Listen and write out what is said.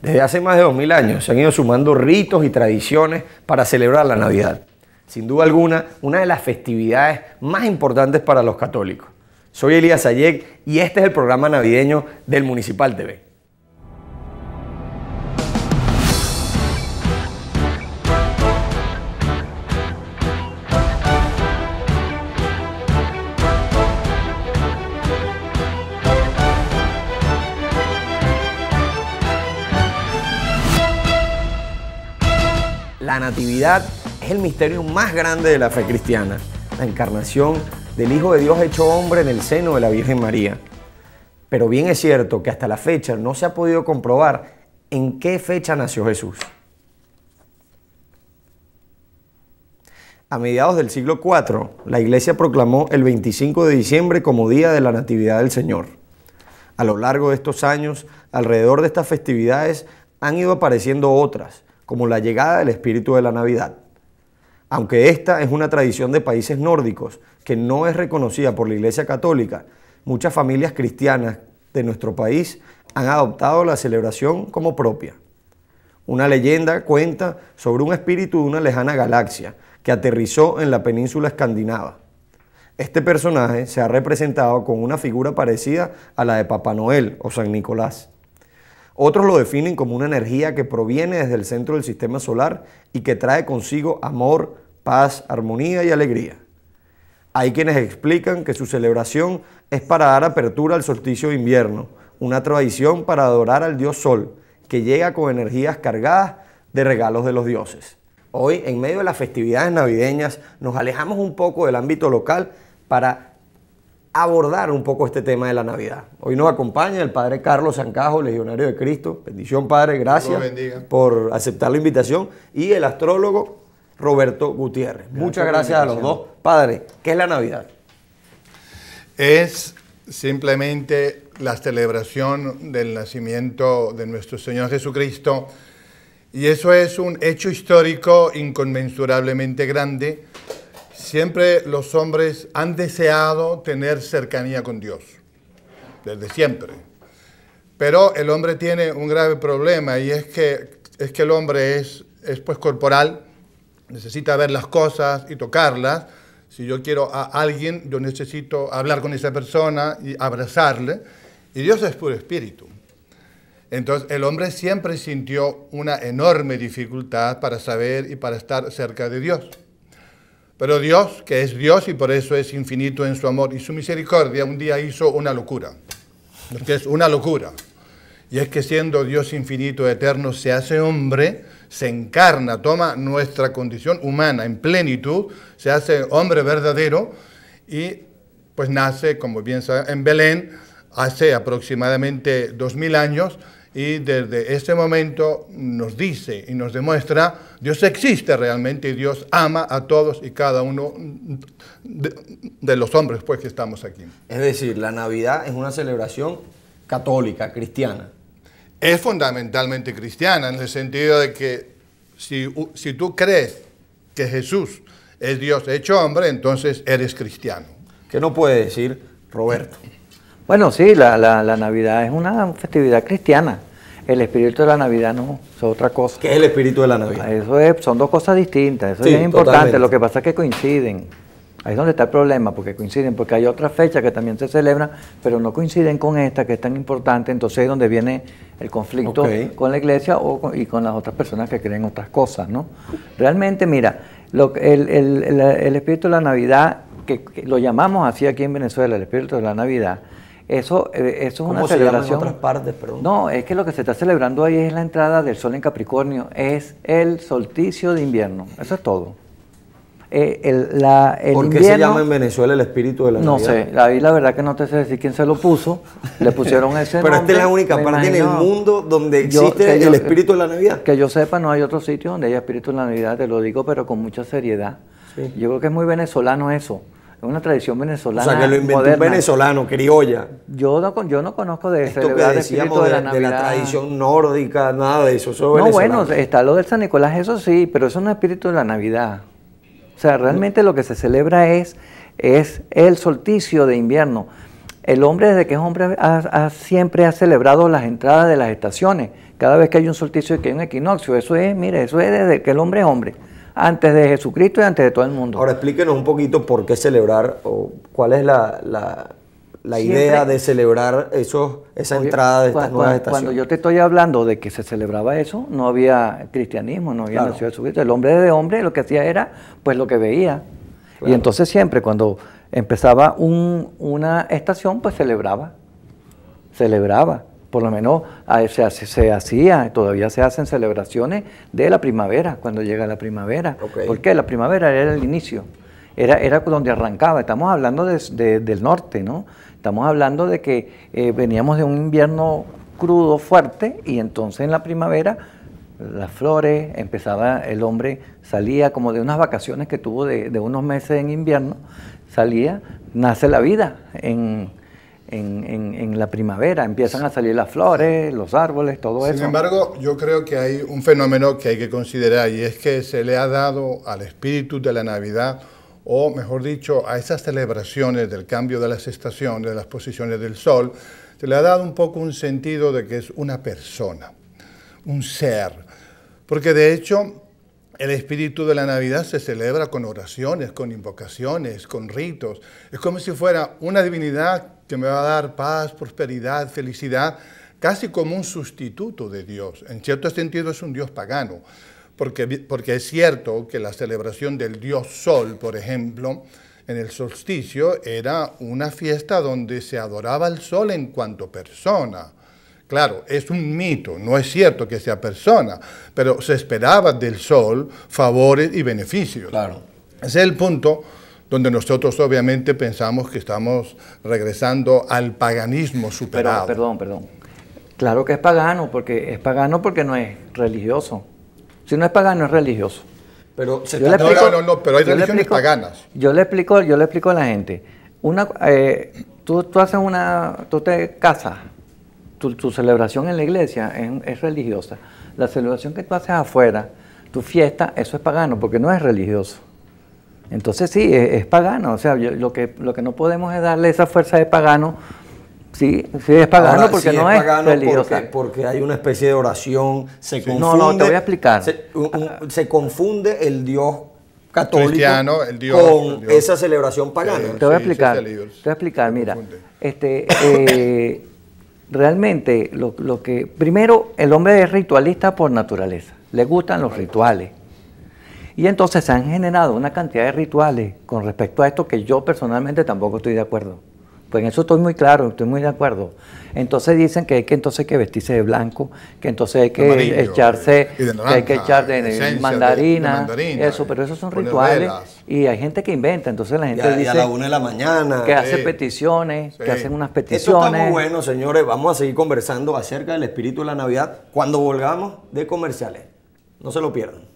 Desde hace más de 2000 años se han ido sumando ritos y tradiciones para celebrar la Navidad. Sin duda alguna, una de las festividades más importantes para los católicos. Soy Elías Sayek y este es el programa navideño del Municipal TV. La Natividad es el misterio más grande de la fe cristiana, la encarnación del Hijo de Dios hecho hombre en el seno de la Virgen María. Pero bien es cierto que hasta la fecha no se ha podido comprobar en qué fecha nació Jesús. A mediados del siglo IV, la Iglesia proclamó el 25 de diciembre como Día de la Natividad del Señor. A lo largo de estos años, alrededor de estas festividades han ido apareciendo otras, como la llegada del espíritu de la Navidad. Aunque esta es una tradición de países nórdicos que no es reconocida por la Iglesia Católica, muchas familias cristianas de nuestro país han adoptado la celebración como propia. Una leyenda cuenta sobre un espíritu de una lejana galaxia que aterrizó en la península escandinava. Este personaje se ha representado con una figura parecida a la de Papá Noel o San Nicolás. Otros lo definen como una energía que proviene desde el centro del sistema solar y que trae consigo amor, paz, armonía y alegría. Hay quienes explican que su celebración es para dar apertura al solsticio de invierno, una tradición para adorar al dios Sol, que llega con energías cargadas de regalos de los dioses. Hoy, en medio de las festividades navideñas, nos alejamos un poco del ámbito local para abordar un poco este tema de la Navidad. Hoy nos acompaña el Padre Carlos Sancajo, Legionario de Cristo. Bendición, Padre, gracias por aceptar la invitación. Y el astrólogo Roberto Gutiérrez. Muchas gracias a los dos. Padre, ¿qué es la Navidad? Es simplemente la celebración del nacimiento de nuestro Señor Jesucristo. Y eso es un hecho histórico inconmensurablemente grande. Siempre los hombres han deseado tener cercanía con Dios, desde siempre. Pero el hombre tiene un grave problema y es que el hombre es pues corporal, necesita ver las cosas y tocarlas. Si yo quiero a alguien, yo necesito hablar con esa persona y abrazarle. Y Dios es puro espíritu. Entonces el hombre siempre sintió una enorme dificultad para saber y para estar cerca de Dios. Pero Dios, que es Dios y por eso es infinito en su amor y su misericordia, un día hizo una locura, que es una locura. Y es que siendo Dios infinito, eterno, se hace hombre, se encarna, toma nuestra condición humana en plenitud, se hace hombre verdadero y pues nace, como bien saben, en Belén, hace aproximadamente 2000 años, y desde ese momento nos dice y nos demuestra, Dios existe realmente y Dios ama a todos y cada uno de los hombres pues que estamos aquí. Es decir, la Navidad es una celebración católica, cristiana. Es fundamentalmente cristiana en el sentido de que si tú crees que Jesús es Dios hecho hombre, entonces eres cristiano. ¿Qué nos puede decir Roberto? Bueno, sí, la Navidad es una festividad cristiana. El espíritu de la Navidad no, es otra cosa. ¿Qué es el espíritu de la Navidad? Son dos cosas distintas, eso sí, es importante. Totalmente. Lo que pasa es que coinciden. Ahí es donde está el problema, porque coinciden, porque hay otras fechas que también se celebran, pero no coinciden con esta, que es tan importante. Entonces es donde viene el conflicto con la iglesia y con las otras personas que creen otras cosas, ¿no? Realmente, mira, el espíritu de la Navidad, que lo llamamos así aquí en Venezuela, el espíritu de la Navidad, eso es una celebración. ¿Cómo se llama en otras partes, perdón? No, es que lo que se está celebrando ahí es la entrada del sol en Capricornio, es el solsticio de invierno, eso es todo. ¿Por qué se llama en Venezuela el espíritu de la Navidad? No sé, ahí la verdad que no te sé decir quién se lo puso, le pusieron ese Pero nombre. esta es la única parte en el mundo donde existe el espíritu de la Navidad. Que yo sepa, no hay otro sitio donde haya espíritu de la Navidad, te lo digo, pero con mucha seriedad. Sí. Yo creo que es muy venezolano eso. Es una tradición venezolana. O sea, que lo inventó un venezolano, criolla. Yo no conozco de esto que decíamos de la tradición nórdica, nada de eso. No, bueno, está lo del San Nicolás, eso sí, pero eso no es espíritu de la Navidad. O sea, realmente lo que se celebra es el solsticio de invierno. El hombre, desde que es hombre, siempre ha celebrado las entradas de las estaciones. Cada vez que hay un solsticio y que hay un equinoccio, eso es, mire, eso es desde que el hombre es hombre. Antes de Jesucristo y antes de todo el mundo. Ahora explíquenos un poquito por qué celebrar, o cuál es la idea de celebrar esa entrada de estas nuevas estaciones. Cuando yo te estoy hablando de que se celebraba eso, no había cristianismo, no había nacido Jesucristo. El hombre de hombre lo que hacía era pues lo que veía. Claro. Y entonces siempre cuando empezaba una estación, pues celebraba. Por lo menos se hacía, todavía se hacen celebraciones de la primavera, cuando llega la primavera. Okay. ¿Por qué? La primavera era el inicio, era donde arrancaba. Estamos hablando del norte, ¿no? Estamos hablando de que veníamos de un invierno crudo, fuerte, y entonces en la primavera las flores, el hombre salía como de unas vacaciones que tuvo de unos meses en invierno, nace la vida en la primavera, empiezan a salir las flores, los árboles, todo eso. Sin embargo, yo creo que hay un fenómeno que hay que considerar, y es que se le ha dado al espíritu de la Navidad, o mejor dicho, a esas celebraciones del cambio de las estaciones, de las posiciones del sol, se le ha dado un poco un sentido de que es una persona, un ser, porque de hecho el espíritu de la Navidad se celebra con oraciones, con invocaciones, con ritos. Es como si fuera una divinidad que me va a dar paz, prosperidad, felicidad, casi como un sustituto de Dios. En cierto sentido es un Dios pagano, porque es cierto que la celebración del Dios Sol, por ejemplo, en el solsticio, era una fiesta donde se adoraba al Sol en cuanto persona. Claro, es un mito, no es cierto que sea persona, pero se esperaba del sol favores y beneficios. Claro. Ese es el punto donde nosotros obviamente pensamos que estamos regresando al paganismo superado. Perdón. Claro que es pagano porque no es religioso. Si no es pagano, es religioso. Pero pero hay religiones paganas. Yo le explico a la gente. Tú te casas. Tu celebración en la iglesia es religiosa. La celebración que tú haces afuera, tu fiesta, eso es pagano, porque no es religioso. Entonces sí, es pagano. O sea, lo que no podemos es darle esa fuerza de pagano. Sí es pagano. Ahora, porque sí no es religiosa. Porque hay una especie de oración, se confunde. No, te voy a explicar. Se confunde el Dios católico cristiano, el Dios, con esa celebración pagana. Te voy a explicar, mira. Realmente, primero, el hombre es ritualista por naturaleza, le gustan los rituales. Y entonces se han generado una cantidad de rituales con respecto a esto que yo personalmente tampoco estoy de acuerdo. Pues en eso estoy muy claro, estoy muy de acuerdo. Entonces dicen que hay que vestirse de blanco, que entonces hay que echarse, de mandarina, eso, pero esos son rituales. Y hay gente que inventa, entonces la gente dice... Y a la 1 de la mañana. Que hace peticiones, que hacen unas peticiones. Esto está muy bueno, señores. Vamos a seguir conversando acerca del espíritu de la Navidad cuando volvamos de comerciales. No se lo pierdan.